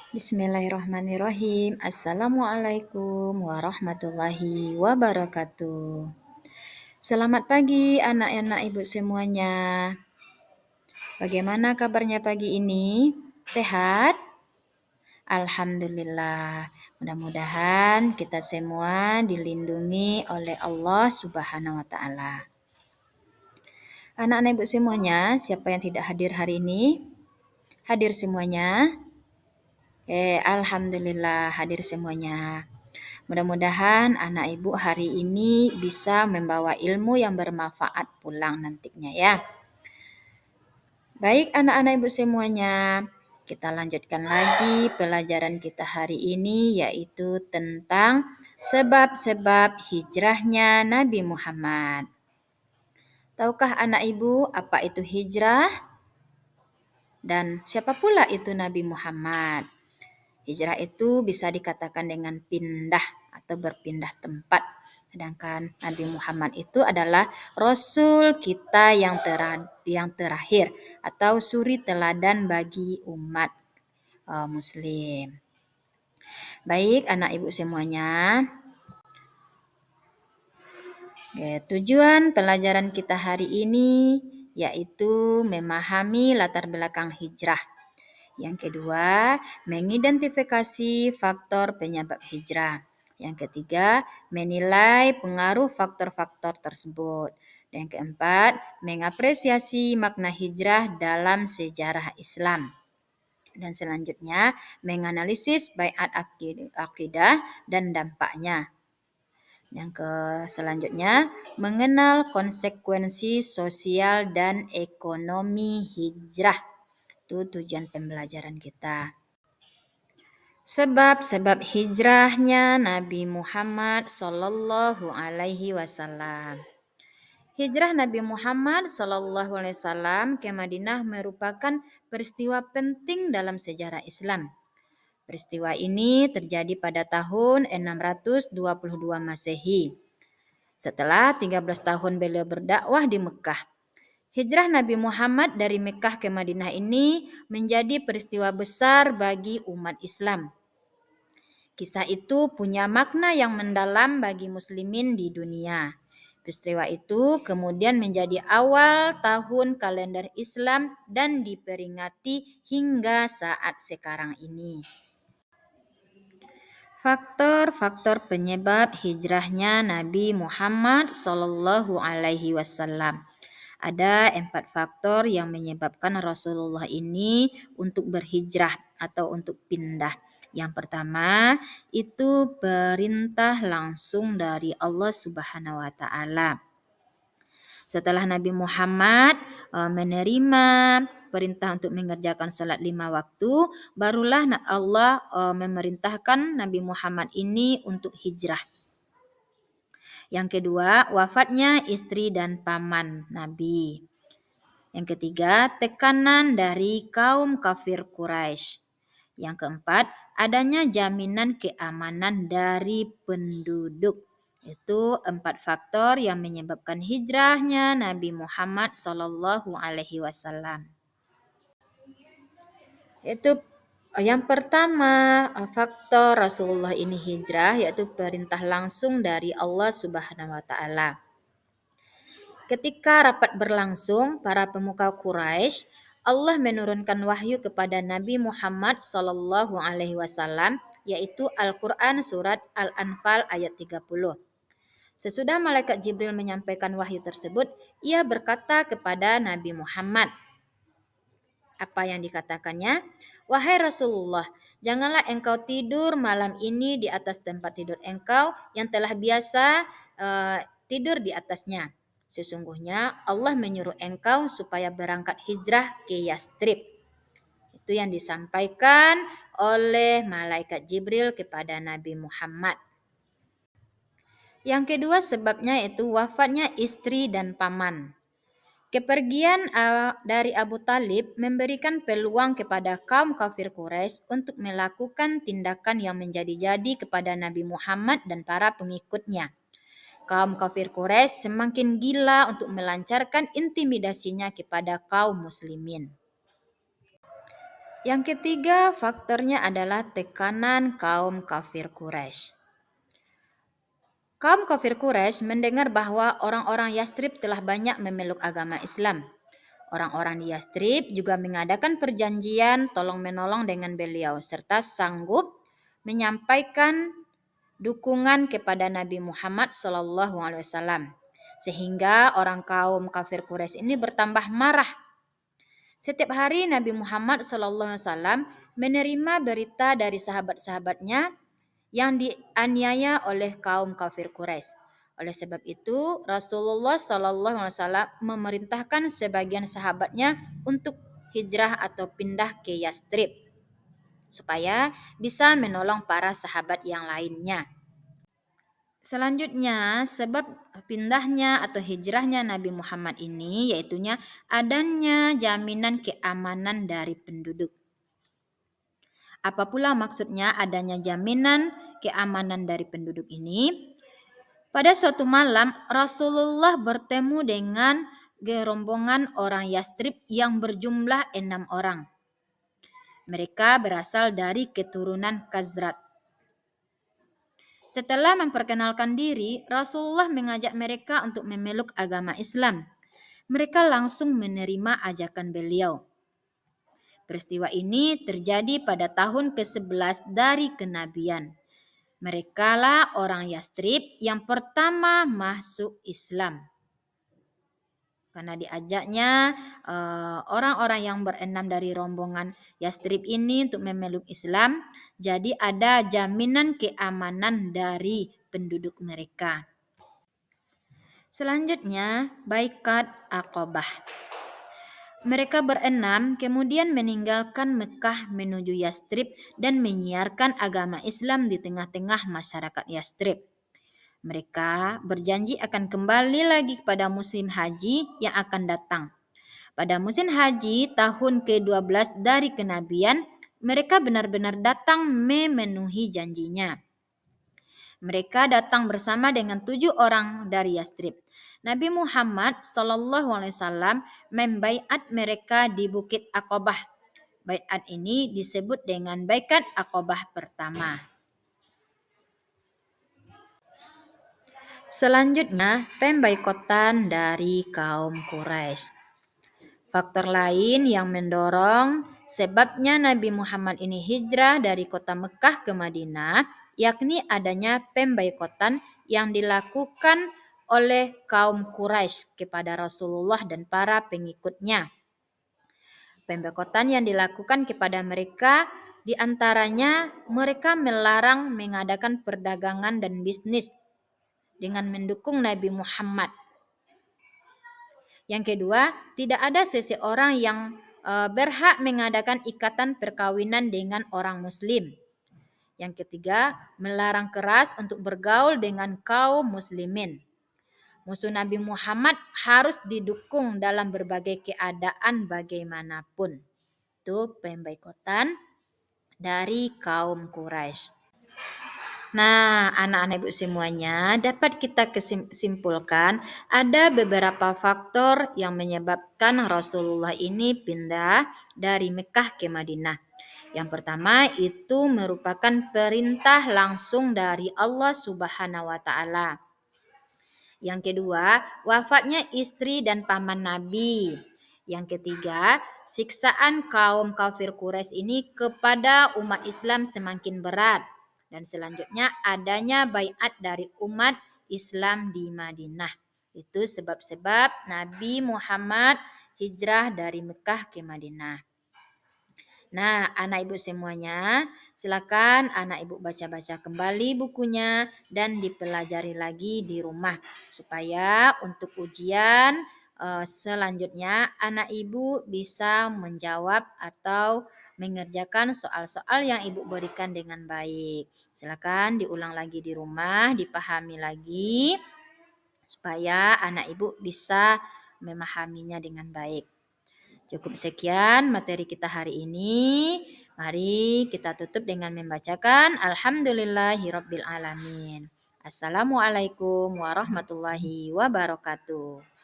Bismillahirrahmanirrahim. Assalamualaikum warahmatullahi wabarakatuh. Selamat pagi anak-anak ibu semuanya. Bagaimana kabarnya pagi ini? Sehat? Alhamdulillah. Mudah-mudahan kita semua dilindungi oleh Allah Subhanahu wa taala. Anak-anak ibu semuanya, siapa yang tidak hadir hari ini? Hadir semuanya? Alhamdulillah hadir semuanya. Mudah-mudahan anak ibu hari ini bisa membawa ilmu yang bermanfaat pulang nantinya ya. Baik anak-anak ibu semuanya, kita lanjutkan lagi pelajaran kita hari ini yaitu tentang sebab-sebab hijrahnya Nabi Muhammad. Tahukah anak ibu apa itu hijrah? Dan siapa pula itu Nabi Muhammad? Hijrah itu bisa dikatakan dengan pindah atau berpindah tempat. Sedangkan Nabi Muhammad itu adalah Rasul kita yang terakhir atau suri teladan bagi umat Muslim. Baik anak ibu semuanya. Tujuan pelajaran kita hari ini yaitu memahami latar belakang hijrah. Yang kedua, mengidentifikasi faktor penyebab hijrah. Yang ketiga, menilai pengaruh faktor-faktor tersebut. Dan yang keempat, mengapresiasi makna hijrah dalam sejarah Islam. Dan selanjutnya, menganalisis baiat akidah dan dampaknya. Yang selanjutnya, mengenal konsekuensi sosial dan ekonomi hijrah. Itu tujuan pembelajaran kita. Sebab-sebab hijrahnya Nabi Muhammad Sallallahu Alaihi Wasallam. Hijrah Nabi Muhammad Sallallahu Alaihi Wasallam ke Madinah merupakan peristiwa penting dalam sejarah Islam. Peristiwa ini terjadi pada tahun 622 Masehi. Setelah 13 tahun beliau berdakwah di Mekah. Hijrah Nabi Muhammad dari Mekah ke Madinah ini menjadi peristiwa besar bagi umat Islam. Kisah itu punya makna yang mendalam bagi muslimin di dunia. Peristiwa itu kemudian menjadi awal tahun kalender Islam dan diperingati hingga saat sekarang ini. Faktor-faktor penyebab hijrahnya Nabi Muhammad Sallallahu Alaihi Wasallam. Ada 4 faktor yang menyebabkan Rasulullah ini untuk berhijrah atau untuk pindah. Yang pertama, itu perintah langsung dari Allah Subhanahu wa taala. Setelah Nabi Muhammad menerima perintah untuk mengerjakan salat 5 waktu, barulah Allah memerintahkan Nabi Muhammad ini untuk hijrah. Yang kedua, wafatnya istri dan paman Nabi. Yang ketiga, tekanan dari kaum kafir Quraisy. Yang keempat, adanya jaminan keamanan dari penduduk. Itu 4 faktor yang menyebabkan hijrahnya Nabi Muhammad Sallallahu Alaihi Wasallam. Itu yang pertama, faktor Rasulullah ini hijrah yaitu perintah langsung dari Allah Subhanahu wa taala. Ketika rapat berlangsung, para pemuka Quraisy, Allah menurunkan wahyu kepada Nabi Muhammad Sallallahu Alaihi Wasallam, yaitu Al-Quran surat Al-Anfal ayat 30. Sesudah malaikat Jibril menyampaikan wahyu tersebut, ia berkata kepada Nabi Muhammad, apa yang dikatakannya? Wahai Rasulullah, janganlah engkau tidur malam ini di atas tempat tidur engkau yang telah biasa tidur di atasnya. Sesungguhnya Allah menyuruh engkau supaya berangkat hijrah ke Yastrib. Itu yang disampaikan oleh malaikat Jibril kepada Nabi Muhammad. Yang kedua sebabnya itu wafatnya istri dan paman. Kepergian dari Abu Talib memberikan peluang kepada kaum kafir Quraisy untuk melakukan tindakan yang menjadi-jadi kepada Nabi Muhammad dan para pengikutnya. Kaum kafir Quraisy semakin gila untuk melancarkan intimidasinya kepada kaum muslimin. Yang ketiga, faktornya adalah tekanan kaum kafir Quraisy. Kaum kafir Quraisy mendengar bahwa orang-orang Yastrib telah banyak memeluk agama Islam. Orang-orang di Yastrib juga mengadakan perjanjian tolong-menolong dengan beliau serta sanggup menyampaikan dukungan kepada Nabi Muhammad SAW. Sehingga orang kaum kafir Quraisy ini bertambah marah. Setiap hari Nabi Muhammad SAW menerima berita dari sahabat-sahabatnya yang dianiaya oleh kaum kafir Quraisy. Oleh sebab itu, Rasulullah SAW memerintahkan sebagian sahabatnya untuk hijrah atau pindah ke Yastrib supaya bisa menolong para sahabat yang lainnya. Selanjutnya, sebab pindahnya atau hijrahnya Nabi Muhammad ini yaitunya adanya jaminan keamanan dari penduduk. Apa pula maksudnya adanya jaminan keamanan dari penduduk ini? Pada suatu malam, Rasulullah bertemu dengan gerombongan orang Yastrib yang berjumlah 6 orang. Mereka berasal dari keturunan Khazraj. Setelah memperkenalkan diri, Rasulullah mengajak mereka untuk memeluk agama Islam. Mereka langsung menerima ajakan beliau. Peristiwa ini terjadi pada tahun ke-11 dari kenabian. Merekalah orang Yastrib yang pertama masuk Islam. Karena diajaknya orang-orang yang berenam dari rombongan Yastrib ini untuk memeluk Islam, jadi ada jaminan keamanan dari penduduk mereka. Selanjutnya, Baikat Aqabah. Mereka berenam kemudian meninggalkan Mekah menuju Yastrib dan menyiarkan agama Islam di tengah-tengah masyarakat Yastrib. Mereka berjanji akan kembali lagi pada musim haji yang akan datang. Pada musim haji tahun ke-12 dari kenabian, mereka benar-benar datang memenuhi janjinya. Mereka datang bersama dengan 7 orang dari Yastrib. Nabi Muhammad SAW membaiat mereka di Bukit Aqabah. Baiat ini disebut dengan Baiat Aqabah pertama. Selanjutnya, pemboikotan dari kaum Quraisy. Faktor lain yang mendorong sebabnya Nabi Muhammad ini hijrah dari kota Mekah ke Madinah, yakni adanya pemboikotan yang dilakukan oleh kaum Quraisy kepada Rasulullah dan para pengikutnya. Pemboikotan yang dilakukan kepada mereka di antaranya mereka melarang mengadakan perdagangan dan bisnis dengan mendukung Nabi Muhammad. Yang kedua, tidak ada seseorang yang berhak mengadakan ikatan perkawinan dengan orang muslim. Yang ketiga, melarang keras untuk bergaul dengan kaum muslimin. Musuh Nabi Muhammad harus didukung dalam berbagai keadaan bagaimanapun. Itu pemboikotan dari kaum Quraisy. Nah, anak-anak ibu semuanya, dapat kita simpulkan ada beberapa faktor yang menyebabkan Rasulullah ini pindah dari Mekah ke Madinah. Yang pertama itu merupakan perintah langsung dari Allah Subhanahu wa taala. Yang kedua, wafatnya istri dan paman Nabi. Yang ketiga, siksaan kaum kafir Quraisy ini kepada umat Islam semakin berat. Dan selanjutnya adanya baiat dari umat Islam di Madinah. Itu sebab-sebab Nabi Muhammad hijrah dari Mekah ke Madinah. Nah, anak ibu semuanya, silakan anak ibu baca-baca kembali bukunya dan dipelajari lagi di rumah supaya untuk ujian selanjutnya anak ibu bisa menjawab atau mengerjakan soal-soal yang ibu berikan dengan baik. Silakan diulang lagi di rumah, dipahami lagi supaya anak ibu bisa memahaminya dengan baik. Cukup sekian materi kita hari ini. Mari kita tutup dengan membacakan Alhamdulillahirabbil alamin. Assalamualaikum warahmatullahi wabarakatuh.